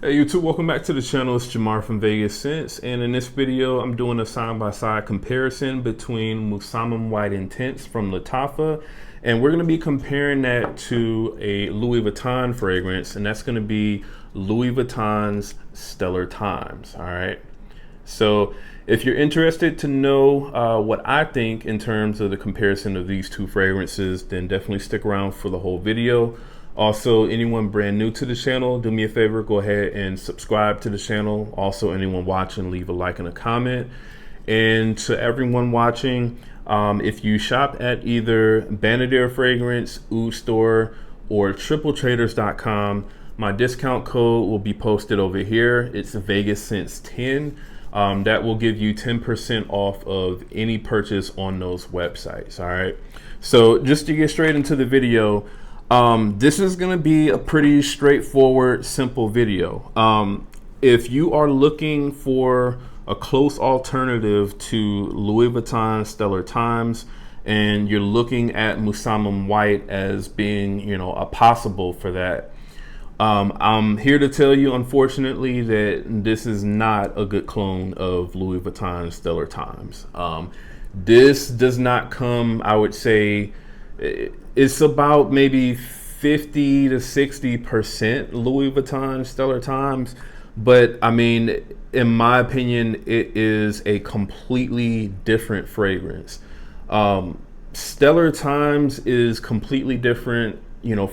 Hey YouTube, welcome back to the channel. It's Jamar from Vegas Scents, and in this video I'm doing a side-by-side comparison between Musamam White Intense from Lattafa, and we're going to be comparing that to a Louis Vuitton fragrance, and that's going to be Louis Vuitton's Stellar Times. All right, so if you're interested to know what I think in terms of the comparison of these two fragrances, then definitely stick around for the whole video. Also, anyone brand new to the channel, do me a favor, go ahead and subscribe to the channel. Also, anyone watching, leave a like and a comment. And to everyone watching, if you shop at either Banadier Fragrance, Oud Store, or tripletraders.com, my discount code will be posted over here. It's Vegas Scents 10. That will give you 10% off of any purchase on those websites. All right. So just to get straight into the video, this is going to be a pretty straightforward, simple video. If you are looking for a close alternative to Louis Vuitton Stellar Times, and you're looking at Musamam White as being, a possible for that, I'm here to tell you, unfortunately, that this is not a good clone of Louis Vuitton Stellar Times. This does not come, I would say, it's about maybe 50 to 60% Louis Vuitton Stellar Times, but I mean, in my opinion, it is a completely different fragrance. Stellar Times is completely different,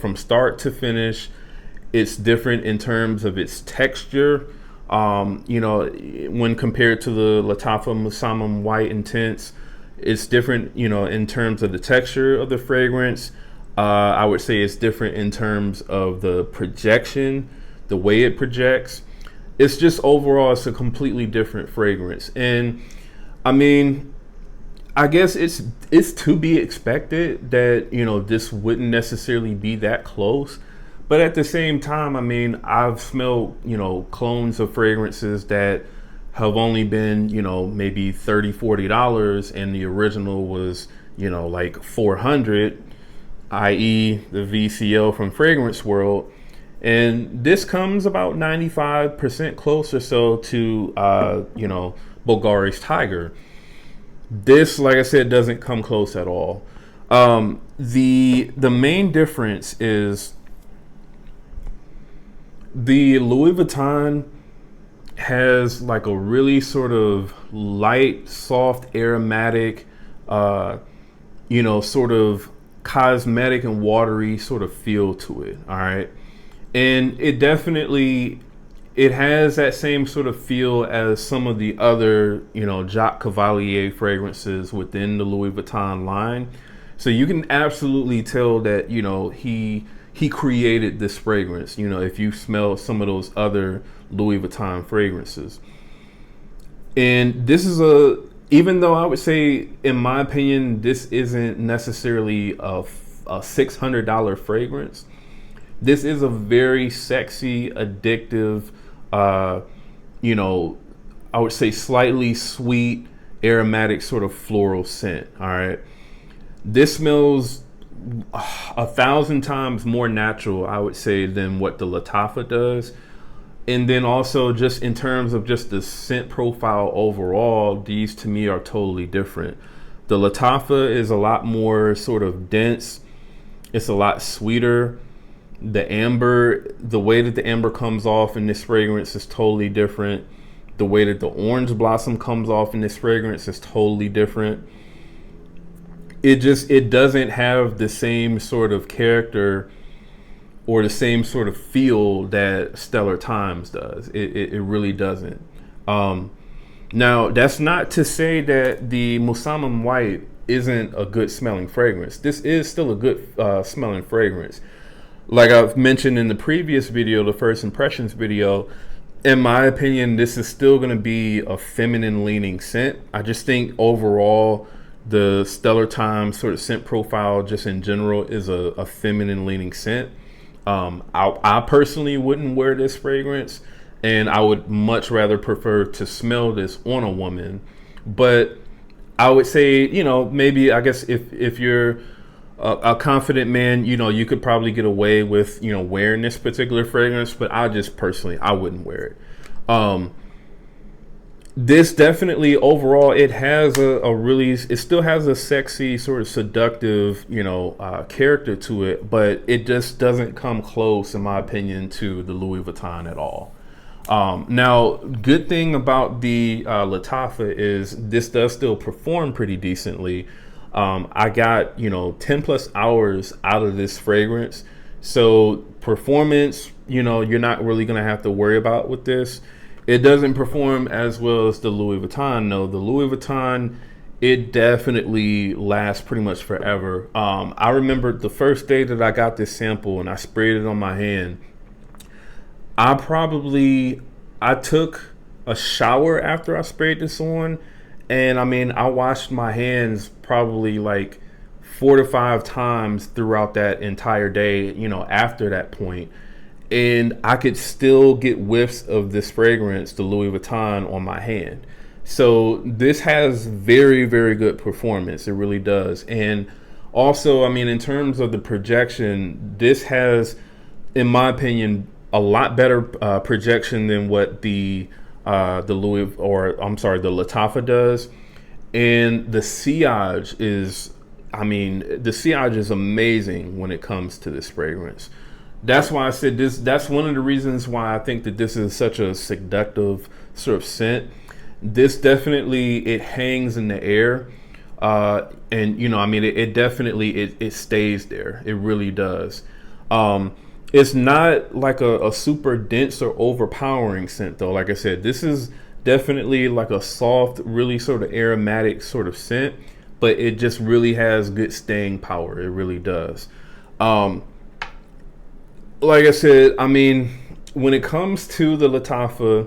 from start to finish. It's different in terms of its texture. When compared to the Lattafa Musamam White Intense, it's different, in terms of the texture of the fragrance. I would say it's different in terms of the projection, the way it projects. It's just overall, it's a completely different fragrance. And I mean, I guess it's to be expected that, this wouldn't necessarily be that close. But at the same time, I mean, I've smelled, clones of fragrances that have only been, maybe $30–40, and the original was, like 400, i.e. the VCO from Fragrance World. And this comes about 95% closer so to, Bulgari's Tiger. This, like I said, doesn't come close at all. The main difference is the Louis Vuitton has like a really sort of light, soft, aromatic, sort of cosmetic and watery sort of feel to it. All right. And it definitely, it has that same sort of feel as some of the other, Jacques Cavalier fragrances within the Louis Vuitton line. So you can absolutely tell that, he created this fragrance, if you smell some of those other Louis Vuitton fragrances. And this is even though I would say, in my opinion, this isn't necessarily a $600 fragrance, this is a very sexy, addictive, I would say slightly sweet, aromatic sort of floral scent. All right. This smells 1,000 times more natural, I would say, than what the Lattafa does. And then also, just in terms of just the scent profile overall, these to me are totally different. The Lattafa is a lot more sort of dense. It's a lot sweeter. The amber, the way that the amber comes off in this fragrance is totally different. The way that the orange blossom comes off in this fragrance is totally different. It doesn't have the same sort of character or the same sort of feel that Stellar Times does. It really doesn't. Now, that's not to say that the Musamam White isn't a good smelling fragrance. This is still a good smelling fragrance. Like I've mentioned in the previous video, the first impressions video, in my opinion, this is still going to be a feminine leaning scent. I just think overall, the Stellar Times sort of scent profile just in general is a feminine leaning scent. I personally wouldn't wear this fragrance, and I would much rather prefer to smell this on a woman. But I would say, maybe, I guess if you're a confident man, you could probably get away with, wearing this particular fragrance, but I just personally, I wouldn't wear it. This definitely overall, it has it still has a sexy sort of seductive, character to it, but it just doesn't come close, in my opinion, to the Louis Vuitton at all. Now, good thing about the Lattafa is this does still perform pretty decently. I got, 10 plus hours out of this fragrance. So performance, you're not really going to have to worry about with this. It doesn't perform as well as the Louis Vuitton. No, the Louis Vuitton, it definitely lasts pretty much forever. I remember the first day that I got this sample and I sprayed it on my hand. I took a shower after I sprayed this on, and I washed my hands probably like 4 to 5 times throughout that entire day, after that point. And I could still get whiffs of this fragrance, the Louis Vuitton, on my hand. So this has very, very good performance. It really does. And also, in terms of the projection, this has, in my opinion, a lot better projection than what the Lattafa does. And the sillage is, the sillage is amazing when it comes to this fragrance. That's why I said this. That's one of the reasons why I think that this is such a seductive sort of scent. This definitely, it hangs in the air, and it definitely it stays there. It really does. It's not like a super dense or overpowering scent though. Like I said, this is definitely like a soft, really sort of aromatic sort of scent, but it just really has good staying power. It really does. Like I said, when it comes to the Lattafa,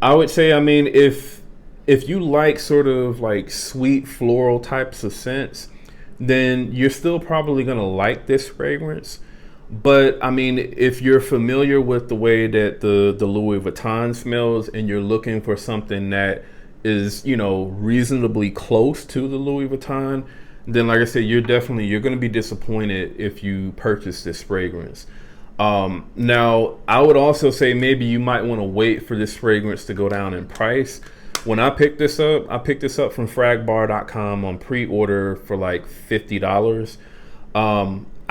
I would say, if you like sort of like sweet floral types of scents, then you're still probably gonna like this fragrance. But if you're familiar with the way that the Louis Vuitton smells and you're looking for something that is, reasonably close to the Louis Vuitton, then like I said, you're going to be disappointed if you purchase this fragrance. Now, I would also say maybe you might want to wait for this fragrance to go down in price. When I picked this up from fragbar.com on pre-order for like $50.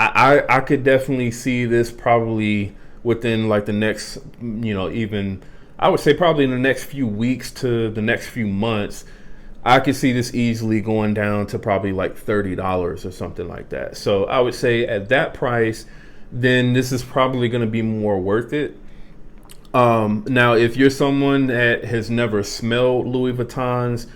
I could definitely see this probably within like the next, even I would say probably in the next few weeks to the next few months, I could see this easily going down to probably like $30 or something like that. So I would say at that price, then this is probably going to be more worth it. Now, if you're someone that has never smelled Louis Vuitton's,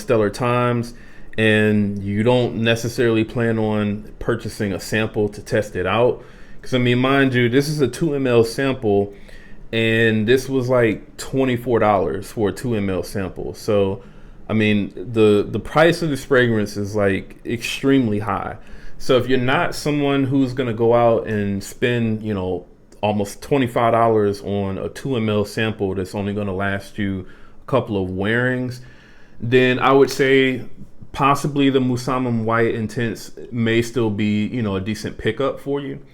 Stellar Times, and you don't necessarily plan on purchasing a sample to test it out, because mind you, this is a 2 ml sample, and this was like $24 for a 2 ml sample. So, the price of this fragrance is like extremely high. So if you're not someone who's going to go out and spend, almost $25 on a 2 ml sample that's only going to last you a couple of wearings, then I would say possibly the Musamam White Intense may still be, a decent pickup for you.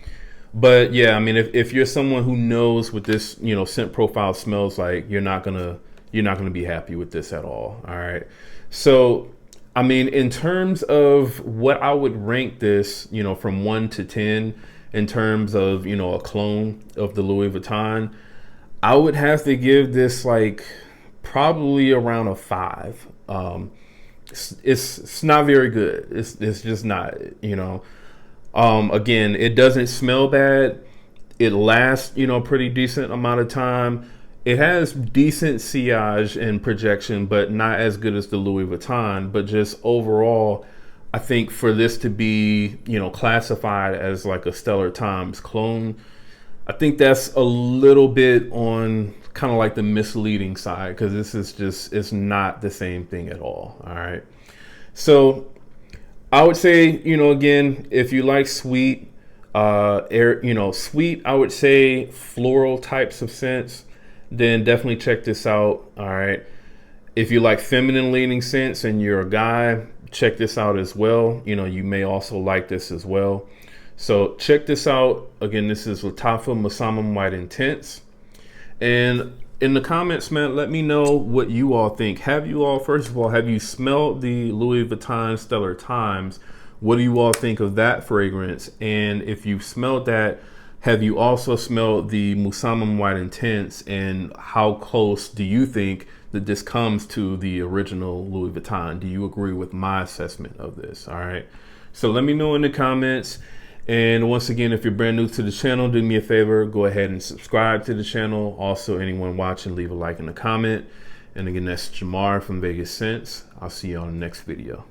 But yeah, if you're someone who knows what this, scent profile smells like, you're not gonna be happy with this at all. All right. So, in terms of what I would rank this, from 1 to 10, in terms of, a clone of the Louis Vuitton, I would have to give this like probably around a 5. It's not very good. It's just not, again, it doesn't smell bad. It lasts, pretty decent amount of time. It has decent sillage and projection, but not as good as the Louis Vuitton. But just overall, I think for this to be, classified as like a Stellar Times clone, I think that's a little bit on kind of like the misleading side, because this is just, it's not the same thing at all. All right. So I would say, again, if you like sweet, sweet, I would say floral types of scents, then definitely check this out. All right. If you like feminine leaning scents and you're a guy, check this out as well. You know, you may also like this as well. So check this out. Again, this is Lattafa Musamam White Intense. And in the comments, man, let me know what you all think. First of all, have you smelled the Louis Vuitton Stellar Times? What do you all think of that fragrance? And if you've smelled that, have you also smelled the Musamam White Intense? And how close do you think that this comes to the original Louis Vuitton? Do you agree with my assessment of this? All right. So let me know in the comments. And once again, if you're brand new to the channel, do me a favor, go ahead and subscribe to the channel. Also, anyone watching, leave a like and a comment. And again, that's Jamar from Vegas Scents. I'll see you on the next video.